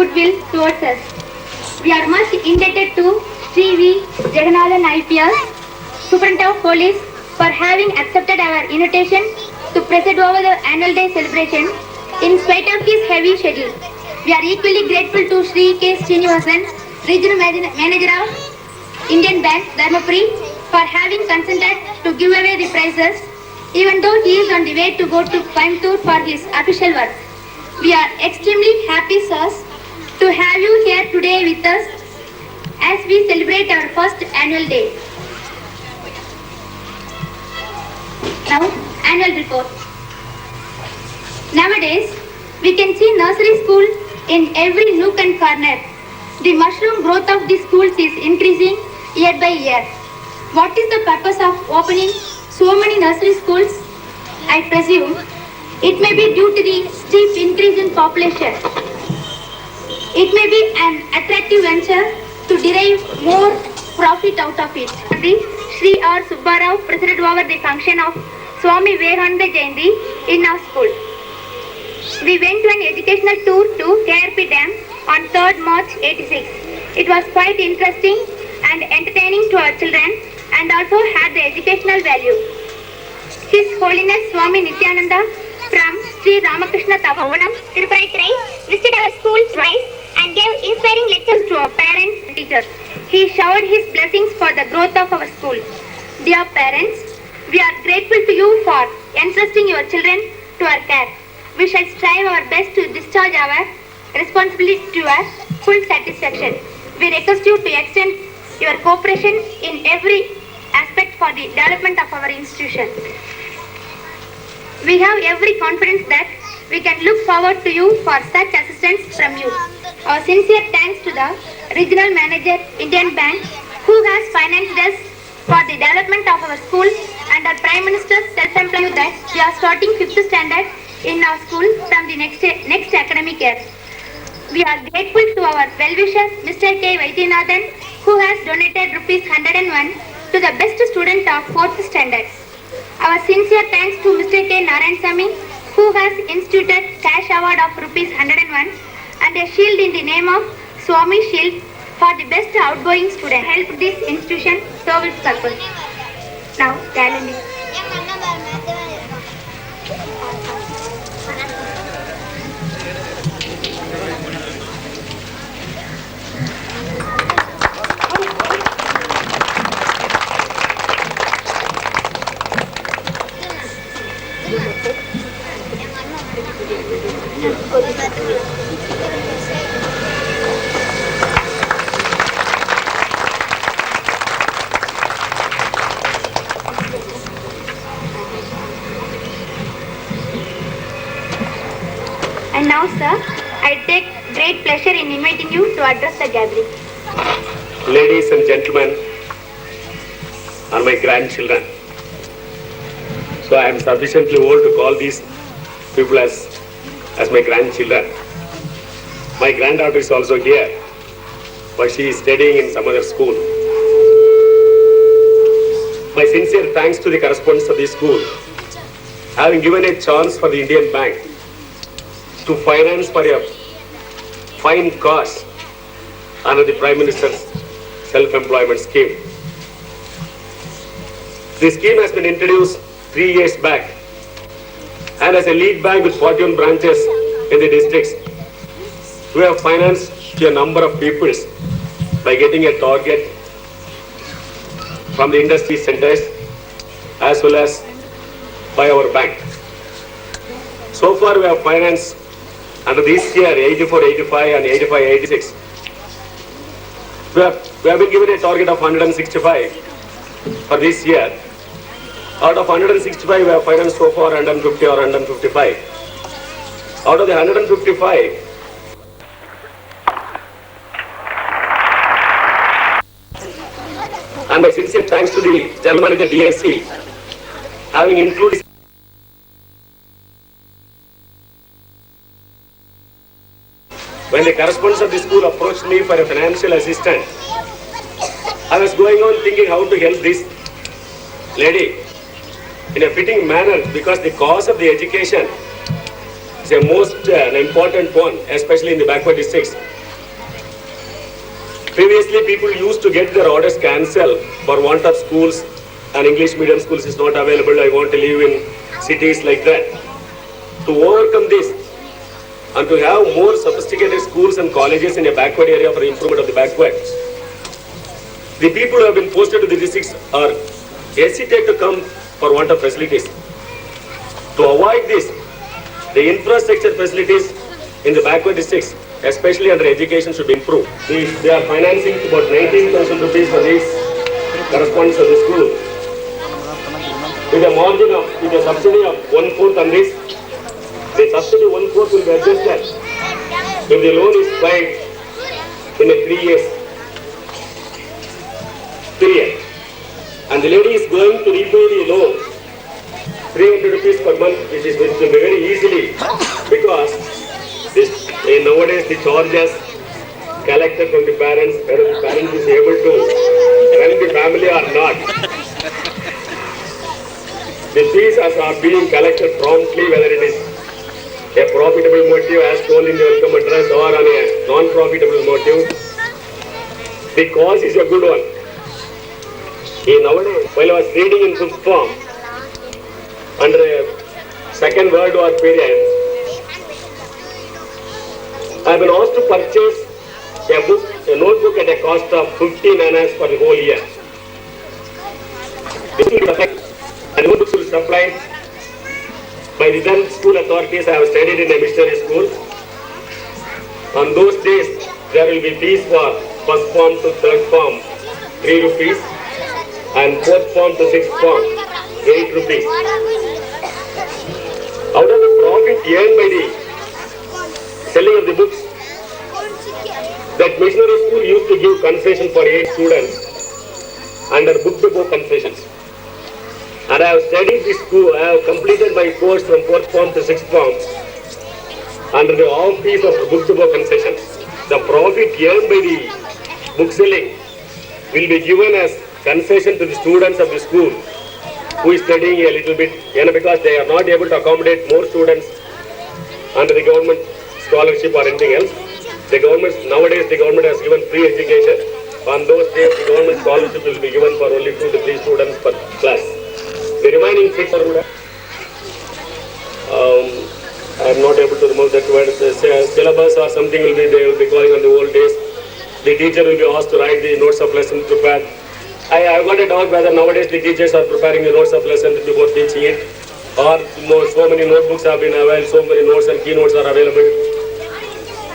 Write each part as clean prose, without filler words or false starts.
goodwill towards us. We are much indebted to Sri V. Jagannathan IPS, Superintendent of Police, for having accepted our invitation to preside over the annual day celebration in spite of his heavy schedule. We are equally grateful to Sri K. Srinivasan, Regional Manager of Indian Bank, Dharmapuri, for having consented to give away the prizes, even though he is on the way to go to Coimbatore for his official work. We are extremely happy, sirs, to have you here today with us as we celebrate our first annual day. Now, annual report. Nowadays, we can see nursery school in every nook and corner. The mushroom growth of the schools is increasing year by year. What is the purpose of opening so many nursery schools? I presume it may be due to the steep increase in population. It may be an attractive venture to derive more profit out of it. Sri R. Subbarao presided over the function of Swami Vivekananda Jayanti in our school. We went to an educational tour to KRP Dam on 3rd March 86. It was quite interesting and entertaining to our children and also had the educational value. His Holiness Swami Nityananda from Sri Ramakrishna Tapovanam, Tirupati visited our school twice and gave inspiring lectures to our parents and teachers. He showered his blessings for the growth of our school. Dear parents, we are grateful to you for entrusting your children to our care. We shall strive our best to discharge our responsibility to your full satisfaction. We request you to extend your cooperation in every aspect for the development of our institution. We have every confidence that we can look forward to you for such assistance from you. Our sincere thanks to the Regional Manager, Indian Bank, who has financed us for the development of our school, and our Prime Minister's self-employed that we are starting 5th standard in our school from the next academic year. We are grateful to our well-wisher, Mr. K. Vaidyanathan, who has donated rupees 101 to the best student of 4th standard. Our sincere thanks to Mr. K. Narayansamy, who has instituted cash award of rupees 101 and a shield in the name of Swami Shield for the best outgoing student. Help this institution serve its purpose. Now, calendar. And now, sir, I take great pleasure in inviting you to address the gathering. Ladies and gentlemen, are my grandchildren. So I am sufficiently old to call these people as my grandchildren. My granddaughter is also here, but she is studying in some other school. My sincere thanks to the correspondents of this school, having given a chance for the Indian Bank to finance for a fine cause under the Prime Minister's self-employment scheme. The scheme has been introduced 3 years back, and as a lead bank with 41 branches in the districts, we have financed to a number of people by getting a target from the industry centers as well as by our bank. So far we have financed under this year 84-85 and 85-86. We have been given a target of 165 for this year. Out of 165 we have financed so far 150 or 155. Out of the 155, and my sincere thanks to the General Manager DSC, having included when the correspondents of the school approached me for a financial assistance, I was going on thinking how to help this lady in a fitting manner, because the cause of the education is a most an important one, especially in the backward districts. Previously, people used to get their orders cancelled for want of schools and English medium schools is not available. I want to live in cities like that. To overcome this and to have more sophisticated schools and colleges in a backward area for improvement of the backward, the people who have been posted to the districts are hesitate to come for want of facilities. To avoid this, the infrastructure facilities in the backward districts, especially under education, should be improved. They are financing about 19,000 rupees for these correspondence of the school. With a margin of, with a subsidy of 1/4 on this, the subsidy 1/4 will be adjusted if the loan is paid in a 3 years period. And the lady is going to repay the loan 300 rupees per month, which will be very easily, because nowadays the charges collected from the parents, whether the parent is able to run the family or not. The fees are being collected promptly, whether it is a profitable motive as told in the welcome address or on a non-profitable motive. The cause is a good one. Nowadays, while I was reading in book form, under a second World War period, I have been asked to purchase a notebook at a cost of 15 annas for the whole year. This will affect, and notebooks will be supplied by the then school authorities. I have studied in a missionary school. On those days, there will be fees for first form to third form, 3 rupees, and fourth form to sixth form, 8 rupees. Out of the profit earned by the selling of the books, that missionary school used to give concession for 8 students under book-to-book concessions. And I have studied this school, I have completed my course from 4th form to 6th form under the off fees of book-to-book concessions. The profit earned by the book selling will be given as concession to the students of the school who is studying a little bit, because they are not able to accommodate more students under the government scholarship or anything else. Nowadays the government has given free education. On those days, the government scholarship will be given for only 2 to 3 students per class. The remaining 6 are I am not able to remove that word. Syllabus or something they will be calling on the old days. The teacher will be asked to write the notes of lesson prepared. I have got a doubt whether nowadays the teachers are preparing the notes of lesson before teaching it, or so many notebooks have been available, so many notes and keynotes are available.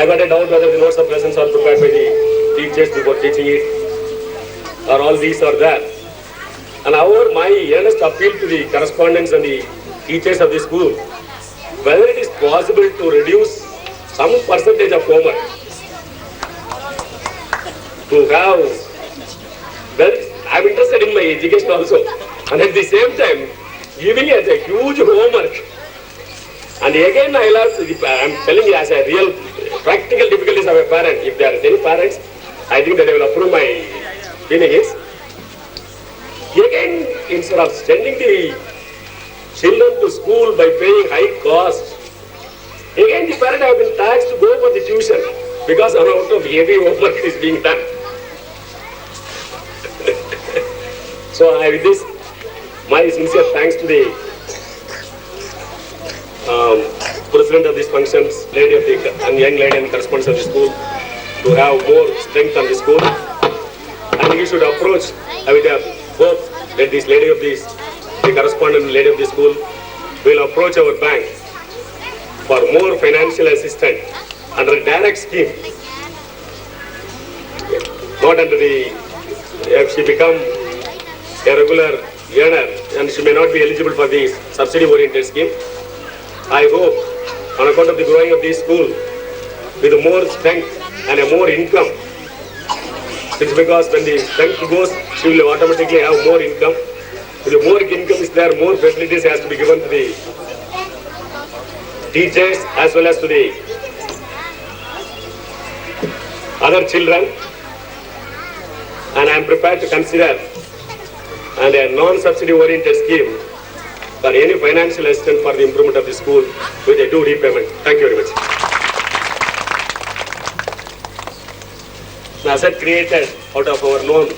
I got a doubt whether the notes of lessons are prepared by the teachers before teaching it, or all these are there. And however, my earnest appeal to the correspondents and the teachers of the school, whether it is possible to reduce some percentage of homework, to have, well, I am interested in my education also, and at the same time, giving us a huge homework. And again, I am telling you as a real practical difficulties of a parent. If there are any parents, I think that they will approve my feeling is, again, instead of sending the children to school by paying high cost, again the parent have been taxed to go for the tuition because a lot of heavy homework is being done. So with this, my sincere thanks to the president of these functions, lady of the young lady and correspondents of the school, to have more strength on the school. I think you should approach with the hope that this lady of this, the correspondent lady of the school, will approach our bank for more financial assistance under a direct scheme, not under the, if she become a regular earner and she may not be eligible for the subsidy oriented scheme. I hope on account of the growing of this school with more strength and a more income, it's because when the strength goes, she will automatically have more income. If the more income is there, more facilities has to be given to the teachers as well as to the other children. And I am prepared to consider and a non-subsidy oriented scheme for any financial assistance for the improvement of the school with a due repayment. Thank you very much. an asset created out of our loan.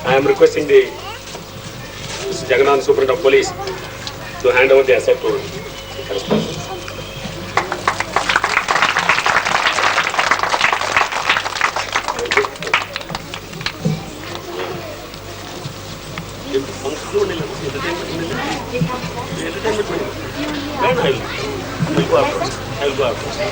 I am requesting the Mr. Jagannath, Superintendent of Police, to hand over the asset to the correspondent. I'll go after.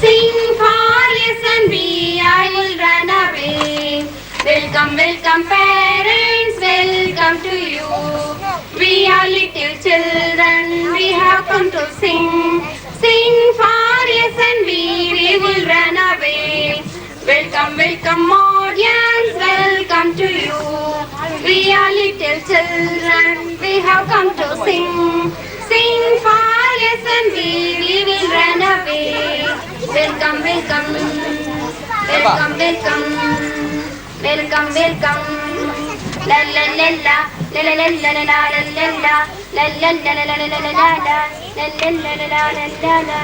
Sing for yes and me, I will run away. Welcome, welcome parents, welcome to you. We are little children, we have come to sing. Sing for yes and me, we will run away. Welcome, welcome audience, welcome to you. We are little children, we have come to sing. Sing for yes and me, we will run away. Welcome, welcome, welcome, welcome, welcome, welcome. La la la la, la la la la la la la la, la la la la la la la la la, la la la la la la la.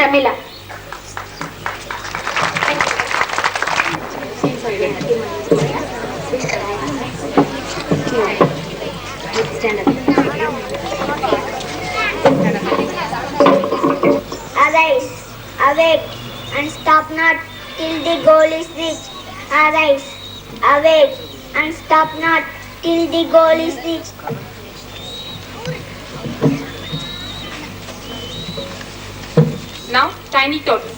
Shamila. Stand up. Arise, awake, and stop not till the goal is reached. Arise, awake, and stop not till the goal is reached. Now, tiny tots.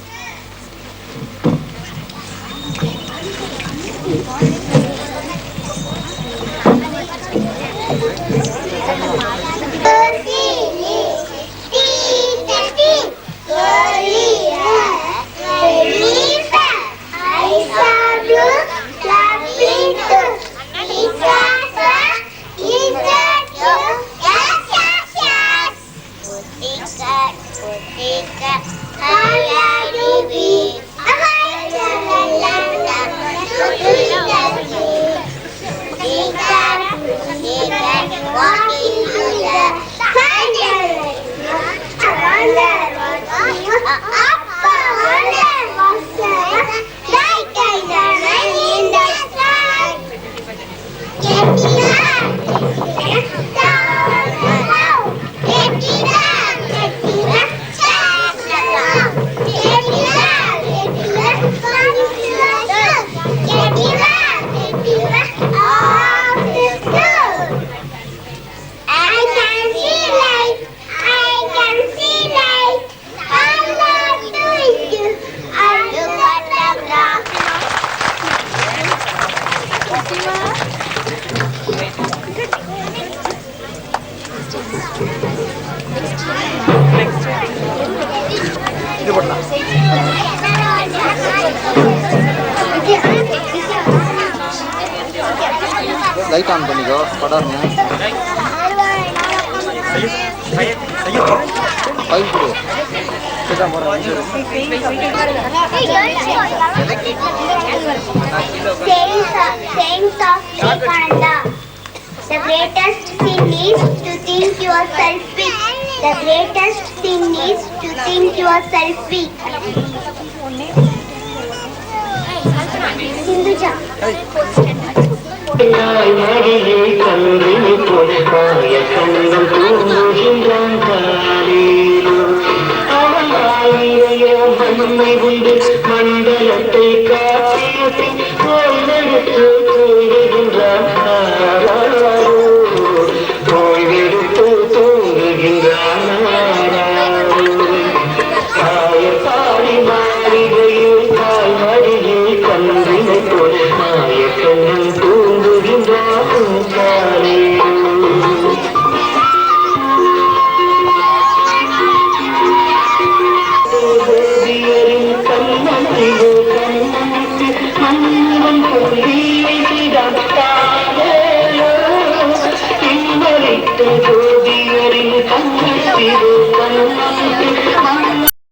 Light on பண்ணிக்கோ படம் file கொடு Sayings of Vivekananda. The greatest sin is to think yourself weak. The greatest sin is to think yourself weak. Sinduja. மண்டலத்தை ஓய்வெடுத்து தூங்குகின்றான் காயப்பாடி மாளிகையில் கால்வடியில் கன்றினை போல் மாயக்கண்ணன் தூங்குகின்றான் காலே ஜோதியரின் கண்ணத்தில்